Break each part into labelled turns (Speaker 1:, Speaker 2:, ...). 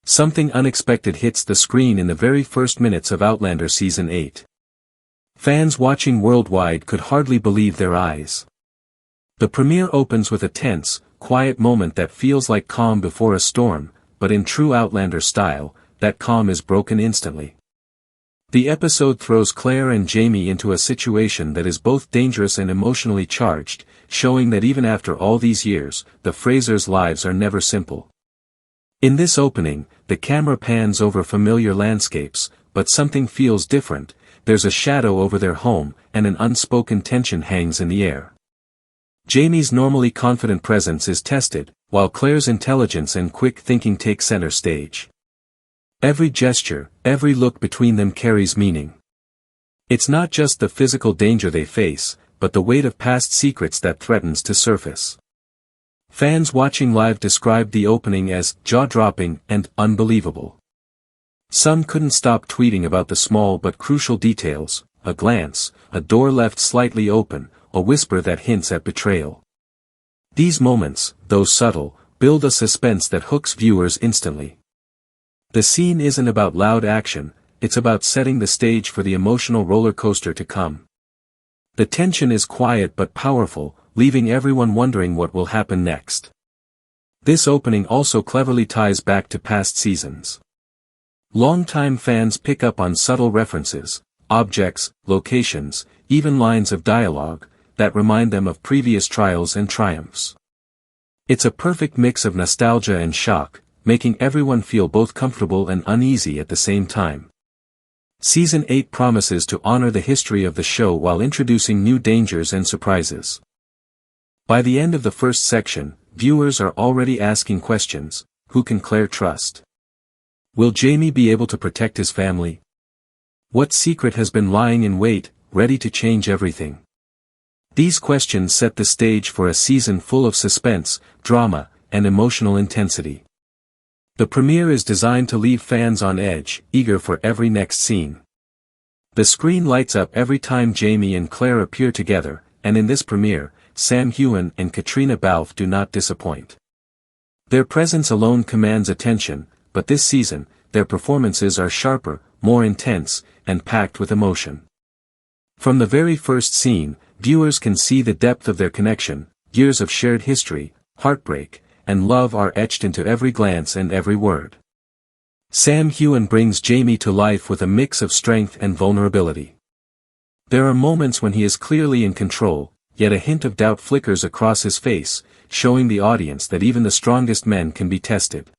Speaker 1: Something unexpected hits the screen in the very first minutes of Outlander Season 8. Fans watching worldwide could hardly believe their eyes. The premiere opens with a tense, quiet moment that feels like calm before a storm, but in true Outlander style, that calm is broken instantly. The episode throws Claire and Jamie into a situation that is both dangerous and emotionally charged, showing that even after all these years, the Frasers' lives are never simple. In this opening, the camera pans over familiar landscapes, but something feels different. There's a shadow over their home, and an unspoken tension hangs in the air. Jamie's normally confident presence is tested, while Claire's intelligence and quick thinking take center stage. Every gesture, every look between them carries meaning. It's not just the physical danger they face, but the weight of past secrets that threatens to surface. Fans watching live described the opening as jaw-dropping and unbelievable. Some couldn't stop tweeting about the small but crucial details: a glance, a door left slightly open, a whisper that hints at betrayal. These moments, though subtle, build a suspense that hooks viewers instantly. The scene isn't about loud action, it's about setting the stage for the emotional roller coaster to come. The tension is quiet but powerful, leaving everyone wondering what will happen next. This opening also cleverly ties back to past seasons. Longtime fans pick up on subtle references, objects, locations, even lines of dialogue, that remind them of previous trials and triumphs. It's a perfect mix of nostalgia and shock, making everyone feel both comfortable and uneasy at the same time. Season 8 promises to honor the history of the show while introducing new dangers and surprises. By the end of the first section, viewers are already asking questions: who can Claire trust? Will Jamie be able to protect his family? What secret has been lying in wait, ready to change everything? These questions set the stage for a season full of suspense, drama, and emotional intensity. The premiere is designed to leave fans on edge, eager for every next scene. The screen lights up every time Jamie and Claire appear together, and in this premiere, Heughan and Caitriona Balfe do not disappoint. Their presence alone commands attention, but this season, their performances are sharper, more intense, and packed with emotion. From the very first scene, viewers can see the depth of their connection. Years of shared history, heartbreak, and love are etched into every glance and every word. Heughan brings Jamie to life with a mix of strength and vulnerability. There are moments when he is clearly in control, yet a hint of doubt flickers across his face, showing the audience that even the strongest men can be tested.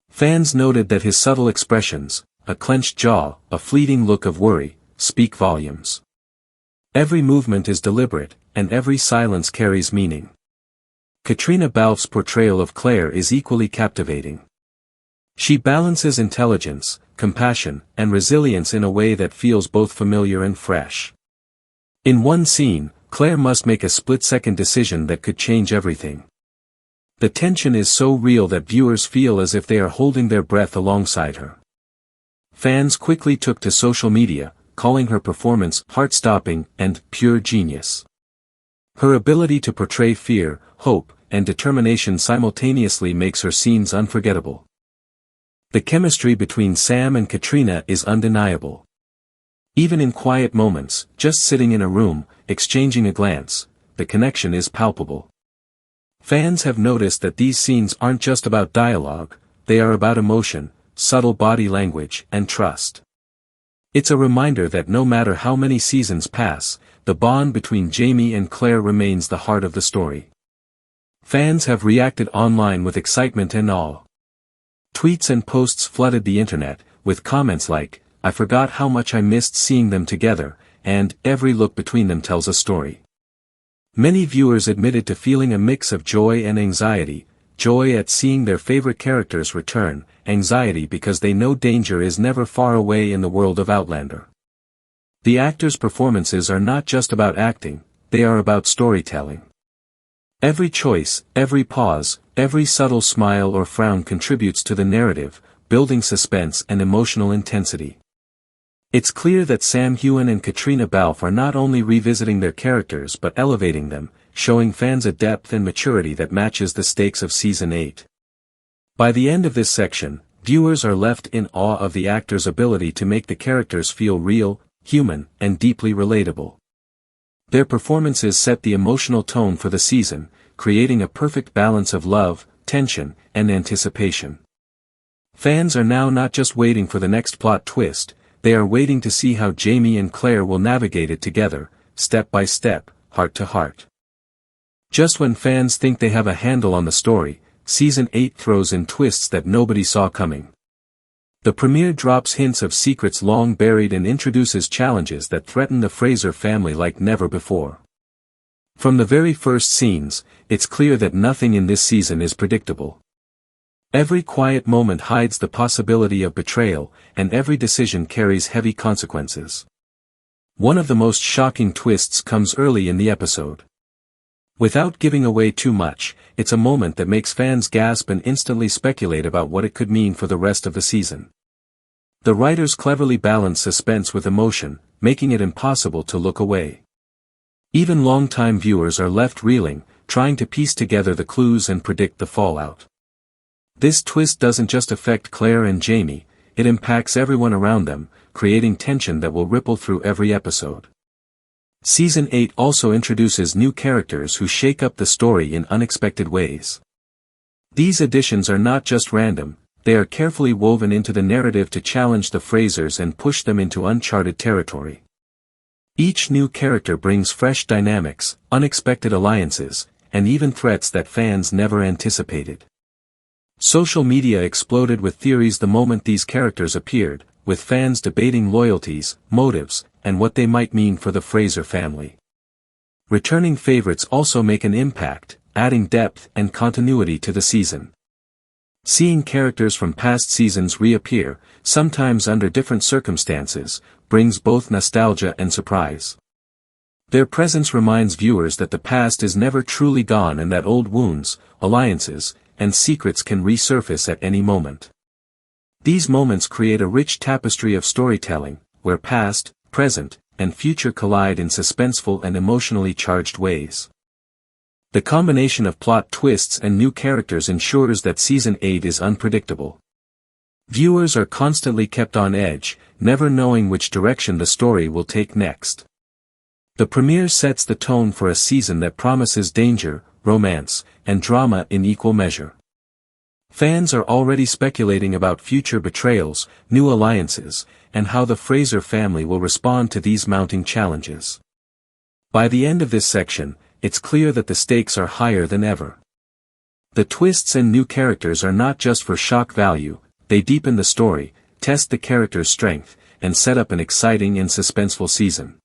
Speaker 1: Fans noted that his subtle expressions, a clenched jaw, a fleeting look of worry, speak volumes. Every movement is deliberate, and every silence carries meaning. Caitriona Balfe's portrayal of Claire is equally captivating. She balances intelligence, compassion, and resilience in a way that feels both familiar and fresh. In one scene, Claire must make a split-second decision that could change everything. The tension is so real that viewers feel as if they are holding their breath alongside her. Fans quickly took to social media, calling her performance heart-stopping and pure genius. Her ability to portray fear, hope, and determination simultaneously makes her scenes unforgettable. The chemistry between Sam and Caitriona is undeniable. Even in quiet moments, just sitting in a room, exchanging a glance, the connection is palpable. Fans have noticed that these scenes aren't just about dialogue, they are about emotion, subtle body language, and trust. It's a reminder that no matter how many seasons pass, the bond between Jamie and Claire remains the heart of the story. Fans have reacted online with excitement and awe. Tweets and posts flooded the internet, with comments like, "I forgot how much I missed seeing them together," and "every look between them tells a story." Many viewers admitted to feeling a mix of joy and anxiety: joy at seeing their favorite characters return, anxiety because they know danger is never far away in the world of Outlander. The actors' performances are not just about acting, they are about storytelling. Every choice, every pause, every subtle smile or frown contributes to the narrative, building suspense and emotional intensity. It's clear that Heughan and Caitriona Balfe are not only revisiting their characters but elevating them, showing fans a depth and maturity that matches the stakes of Season 8. By the end of this section, viewers are left in awe of the actors' ability to make the characters feel real, human, and deeply relatable. Their performances set the emotional tone for the season, creating a perfect balance of love, tension, and anticipation. Fans are now not just waiting for the next plot twist, they are waiting to see how Jamie and Claire will navigate it together, step by step, heart to heart. Just when fans think they have a handle on the story, Season 8 throws in twists that nobody saw coming. The premiere drops hints of secrets long buried and introduces challenges that threaten the Fraser family like never before. From the very first scenes, it's clear that nothing in this season is predictable. Every quiet moment hides the possibility of betrayal, and every decision carries heavy consequences. One of the most shocking twists comes early in the episode. Without giving away too much, it's a moment that makes fans gasp and instantly speculate about what it could mean for the rest of the season. The writers cleverly balance suspense with emotion, making it impossible to look away. Even long-time viewers are left reeling, trying to piece together the clues and predict the fallout. This twist doesn't just affect Claire and Jamie, it impacts everyone around them, creating tension that will ripple through every episode. Season 8 also introduces new characters who shake up the story in unexpected ways. These additions are not just random, they are carefully woven into the narrative to challenge the Frasers and push them into uncharted territory. Each new character brings fresh dynamics, unexpected alliances, and even threats that fans never anticipated. Social media exploded with theories the moment these characters appeared, with fans debating loyalties, motives, and what they might mean for the Fraser family. Returning favorites also make an impact, adding depth and continuity to the season. Seeing characters from past seasons reappear, sometimes under different circumstances, brings both nostalgia and surprise. Their presence reminds viewers that the past is never truly gone and that old wounds, alliances, and secrets can resurface at any moment. These moments create a rich tapestry of storytelling, where past, present, and future collide in suspenseful and emotionally charged ways. The combination of plot twists and new characters ensures that Season 8 is unpredictable. Viewers are constantly kept on edge, never knowing which direction the story will take next. The premiere sets the tone for a season that promises danger, romance, and drama in equal measure. Fans are already speculating about future betrayals, new alliances, and how the Fraser family will respond to these mounting challenges. By the end of this section, it's clear that the stakes are higher than ever. The twists and new characters are not just for shock value, they deepen the story, test the character's strength, and set up an exciting and suspenseful season.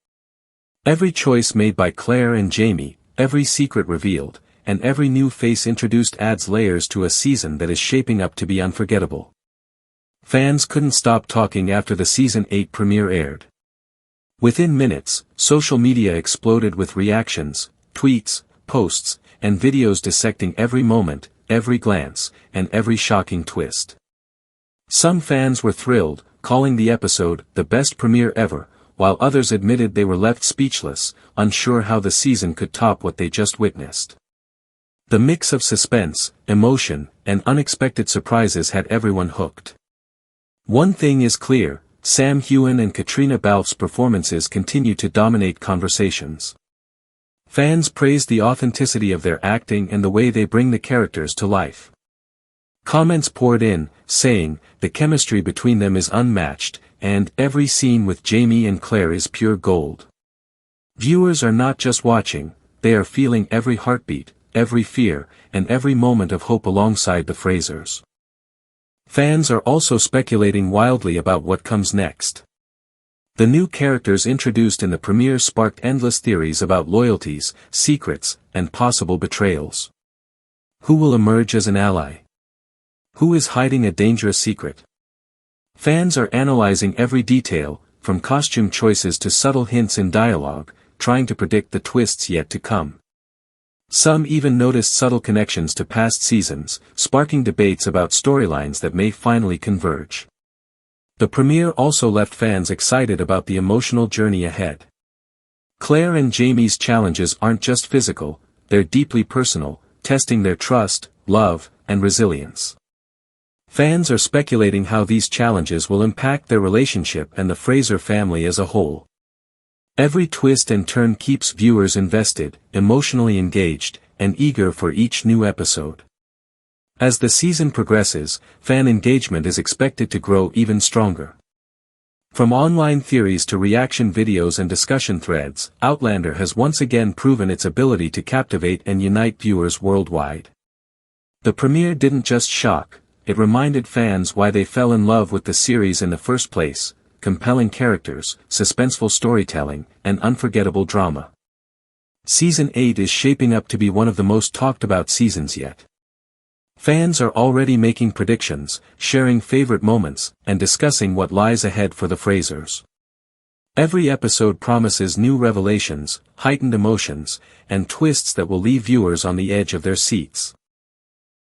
Speaker 1: Every choice made by Claire and Jamie, every secret revealed, and every new face introduced adds layers to a season that is shaping up to be unforgettable. Fans couldn't stop talking after the Season 8 premiere aired. Within minutes, social media exploded with reactions, tweets, posts, and videos dissecting every moment, every glance, and every shocking twist. Some fans were thrilled, calling the episode the best premiere ever, while others admitted they were left speechless, unsure how the season could top what they just witnessed. The mix of suspense, emotion, and unexpected surprises had everyone hooked. One thing is clear, Heughan and Caitriona Balfe's performances continue to dominate conversations. Fans praise the authenticity of their acting and the way they bring the characters to life. Comments poured in, saying, the chemistry between them is unmatched, and every scene with Jamie and Claire is pure gold. Viewers are not just watching, they are feeling every heartbeat, every fear, and every moment of hope alongside the Frasers. Fans are also speculating wildly about what comes next. The new characters introduced in the premiere sparked endless theories about loyalties, secrets, and possible betrayals. Who will emerge as an ally? Who is hiding a dangerous secret? Fans are analyzing every detail, from costume choices to subtle hints in dialogue, trying to predict the twists yet to come. Some even noticed subtle connections to past seasons, sparking debates about storylines that may finally converge. The premiere also left fans excited about the emotional journey ahead. Claire and Jamie's challenges aren't just physical, they're deeply personal, testing their trust, love, and resilience. Fans are speculating how these challenges will impact their relationship and the Fraser family as a whole. Every twist and turn keeps viewers invested, emotionally engaged, and eager for each new episode. As the season progresses, fan engagement is expected to grow even stronger. From online theories to reaction videos and discussion threads, Outlander has once again proven its ability to captivate and unite viewers worldwide. The premiere didn't just shock, it reminded fans why they fell in love with the series in the first place: compelling characters, suspenseful storytelling, and unforgettable drama. Season 8 is shaping up to be one of the most talked about seasons yet. Fans are already making predictions, sharing favorite moments, and discussing what lies ahead for the Frasers. Every episode promises new revelations, heightened emotions, and twists that will leave viewers on the edge of their seats.